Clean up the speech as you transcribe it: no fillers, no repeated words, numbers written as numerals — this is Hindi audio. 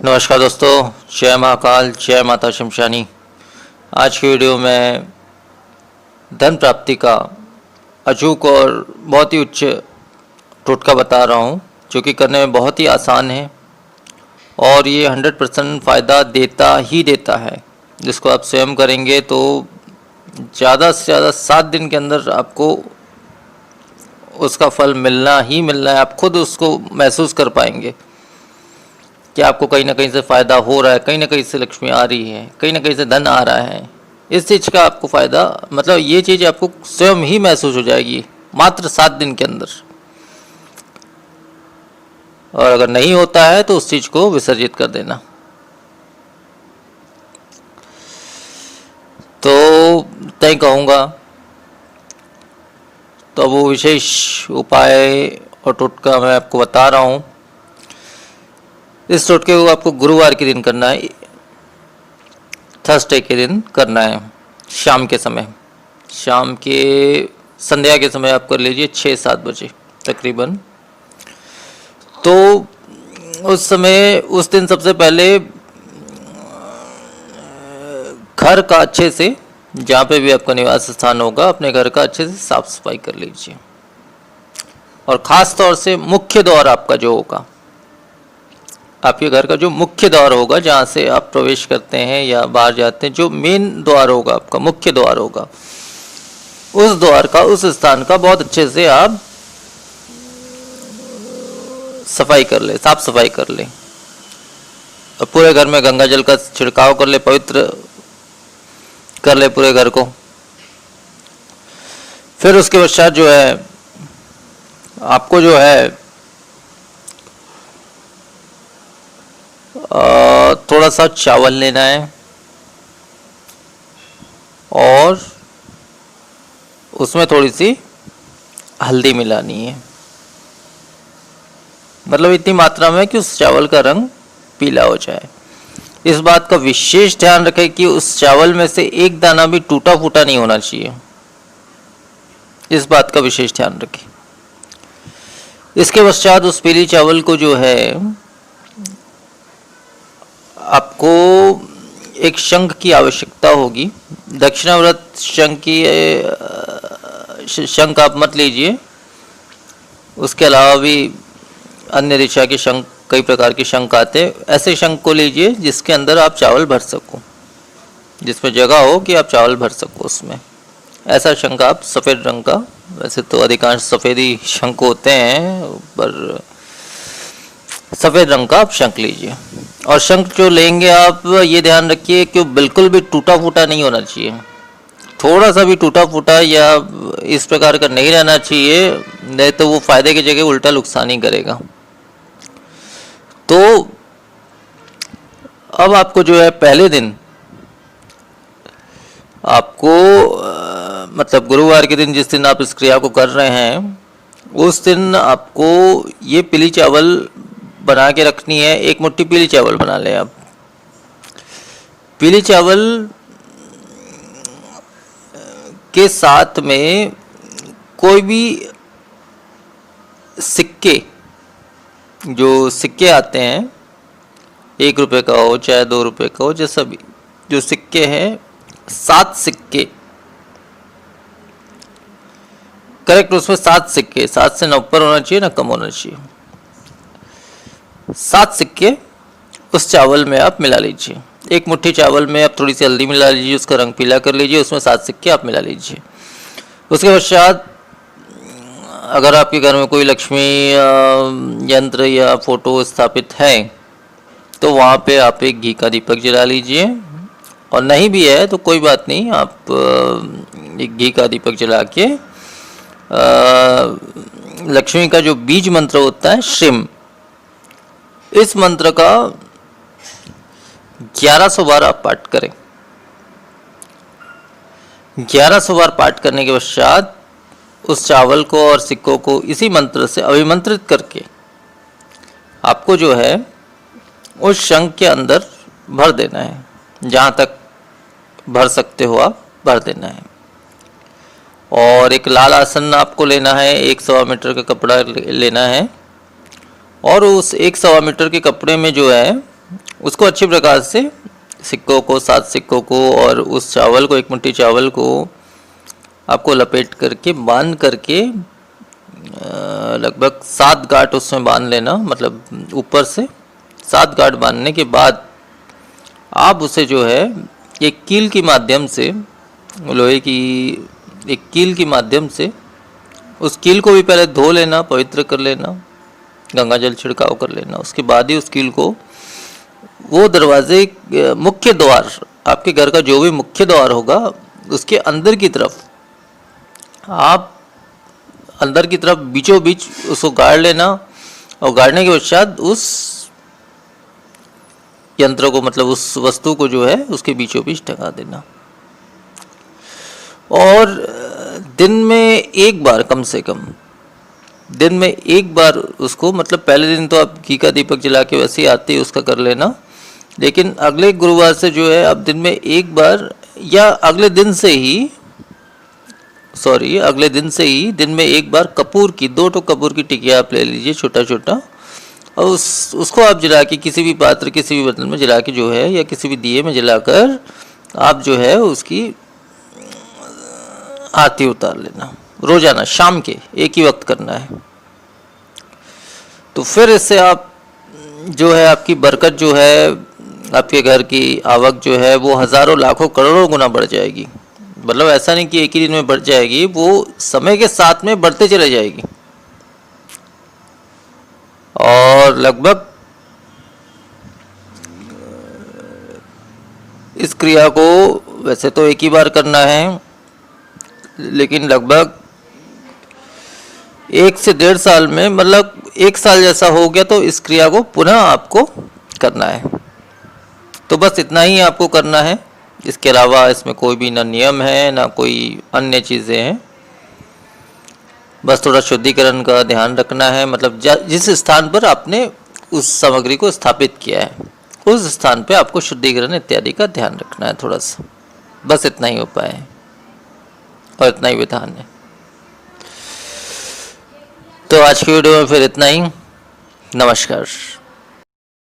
नमस्कार दोस्तों, जय महाकाल, जय माता शमशानी। आज की वीडियो में धन प्राप्ति का अचूक और बहुत ही उच्च टोटका बता रहा हूँ, जो कि करने में बहुत ही आसान है और ये 100% फ़ायदा देता ही देता है। जिसको आप स्वयं करेंगे तो ज़्यादा से ज़्यादा 7 दिन के अंदर आपको उसका फल मिलना ही मिलना है। आप खुद उसको महसूस कर पाएंगे कि आपको कहीं ना कहीं से फ़ायदा हो रहा है, कहीं ना कहीं से लक्ष्मी आ रही है, कहीं ना कहीं से धन आ रहा है। इस चीज़ का आपको फ़ायदा मतलब ये चीज़ आपको स्वयं ही महसूस हो जाएगी मात्र 7 दिन के अंदर। और अगर नहीं होता है तो उस चीज़ को विसर्जित कर देना। तो तय कहूँगा तो वो विशेष उपाय और टोटका मैं आपको बता रहा हूँ। इस टोटके को आपको गुरुवार के दिन करना है, थर्सडे के दिन करना है, शाम के समय, शाम के संध्या के समय आप कर लीजिए 6-7 बजे तकरीबन। तो उस समय उस दिन सबसे पहले घर का अच्छे से, जहाँ पे भी आपका निवास स्थान होगा, अपने घर का अच्छे से साफ सफाई कर लीजिए। और ख़ास तौर से मुख्य द्वार आपका जो होगा, आपके घर का जो मुख्य द्वार होगा, जहाँ से आप प्रवेश करते हैं या बाहर जाते हैं, जो मेन द्वार होगा आपका, मुख्य द्वार होगा, उस द्वार का, उस स्थान का बहुत अच्छे से आप सफाई कर ले, साफ सफाई कर ले। और पूरे घर में गंगा जल का छिड़काव कर ले, पवित्र कर ले पूरे घर को। फिर उसके पश्चात जो है आपको जो है थोड़ा सा चावल लेना है और उसमें थोड़ी सी हल्दी मिलानी है। मतलब इतनी मात्रा में कि उस चावल का रंग पीला हो जाए। इस बात का विशेष ध्यान रखें कि उस चावल में से एक दाना भी टूटा फूटा नहीं होना चाहिए। इस बात का विशेष ध्यान रखें। इसके पश्चात उस पीली चावल को जो है आपको एक शंख की आवश्यकता होगी। दक्षिणाव्रत शंख की शंख आप मत लीजिए, उसके अलावा भी अन्य दिशा के शंख, कई प्रकार के शंख आते हैं। ऐसे शंख को लीजिए जिसके अंदर आप चावल भर सको, जिसमें जगह हो कि आप चावल भर सको उसमें। ऐसा शंख आप सफ़ेद रंग का, वैसे तो अधिकांश सफ़ेद ही शंख होते हैं, पर सफ़ेद रंग का आप शंख लीजिए। और शंख जो लेंगे आप ये ध्यान रखिए कि बिल्कुल भी टूटा फूटा नहीं होना चाहिए। थोड़ा सा भी टूटा फूटा या इस प्रकार का नहीं रहना चाहिए, नहीं तो वो फायदे की जगह उल्टा नुकसान ही करेगा। तो अब आपको जो है पहले दिन आपको मतलब गुरुवार के दिन, जिस दिन आप इस क्रिया को कर रहे हैं, उस दिन आपको ये पीली चावल बना के रखनी है। एक मुट्ठी पीली चावल बना लें आप। पीली चावल के साथ में कोई भी सिक्के, जो सिक्के आते हैं, 1 रुपये का हो चाहे 2 रुपये का हो, जैसा भी जो सिक्के हैं, 7 सिक्के करेक्ट, उसमें 7 सिक्के, 7 से न ऊपर होना चाहिए ना कम होना चाहिए। 7 सिक्के उस चावल में आप मिला लीजिए। एक मुट्ठी चावल में आप थोड़ी सी हल्दी मिला लीजिए, उसका रंग पीला कर लीजिए, उसमें 7 सिक्के आप मिला लीजिए। उसके पश्चात अगर आपके घर में कोई लक्ष्मी यंत्र या फोटो स्थापित है तो वहाँ पे आप एक घी का दीपक जला लीजिए। और नहीं भी है तो कोई बात नहीं, आप एक घी का दीपक जला के लक्ष्मी का जो बीज मंत्र होता है, श्रीम, इस मंत्र का 1100 बार आप पाठ करें। 1100 बार पाठ करने के पश्चात उस चावल को और सिक्कों को इसी मंत्र से अभिमंत्रित करके आपको जो है उस शंख के अंदर भर देना है। जहाँ तक भर सकते हो आप भर देना है। और एक लाल आसन आपको लेना है, 1 मीटर का कपड़ा लेना है और उस 1 मीटर के कपड़े में जो है उसको अच्छी प्रकार से सिक्कों को, 7 सिक्कों को और उस चावल को, 1 मुट्ठी चावल को आपको लपेट करके बांध करके लगभग 7 गांठ उसमें बांध लेना। मतलब ऊपर से 7 गांठ बांधने के बाद आप उसे जो है एक कील के माध्यम से, लोहे की एक कील के माध्यम से उस कील को भी पहले धो लेना, पवित्र कर लेना, गंगा जल छिड़काव कर लेना। उसके बाद ही उस कील को वो दरवाजे, मुख्य द्वार, आपके घर का जो भी मुख्य द्वार होगा उसके अंदर की तरफ, आप अंदर की तरफ बीचों बीच उसको गाड़ लेना। और गाड़ने के पश्चात उस यंत्र को, मतलब उस वस्तु को जो है उसके बीचों बीच टंगा देना। और दिन में एक बार, कम से कम दिन में एक बार उसको, मतलब पहले दिन तो आप घी का दीपक जला के वैसे ही आते ही उसका कर लेना, लेकिन अगले गुरुवार से जो है आप दिन में एक बार, या अगले दिन से ही दिन में एक बार कपूर की, 2 टोक कपूर की टिकिया आप ले लीजिए छोटा छोटा, और उसको आप जला के किसी भी पात्र, किसी भी बर्तन में जला के जो है, या किसी भी दिए में जलाकर आप जो है उसकी आरती उतार लेना। रोजाना शाम के एक ही वक्त करना है। तो फिर इससे आप जो है, आपकी बरकत जो है, आपके घर की आवक जो है वो हज़ारों लाखों करोड़ों गुना बढ़ जाएगी। मतलब ऐसा नहीं कि एक ही दिन में बढ़ जाएगी, वो समय के साथ में बढ़ते चले जाएगी। और लगभग इस क्रिया को वैसे तो एक ही बार करना है, लेकिन लगभग 1 से 1.5 साल में, मतलब 1 साल जैसा हो गया तो इस क्रिया को पुनः आपको करना है। तो बस इतना ही आपको करना है। इसके अलावा इसमें कोई भी ना नियम है, ना कोई अन्य चीज़ें हैं। बस थोड़ा शुद्धिकरण का ध्यान रखना है। मतलब जिस स्थान पर आपने उस सामग्री को स्थापित किया है, उस स्थान पे आपको शुद्धिकरण इत्यादि का ध्यान रखना है थोड़ा सा। बस इतना ही उपाय है और इतना ही विधान है। तो आज की वीडियो में फिर इतना ही। नमस्कार।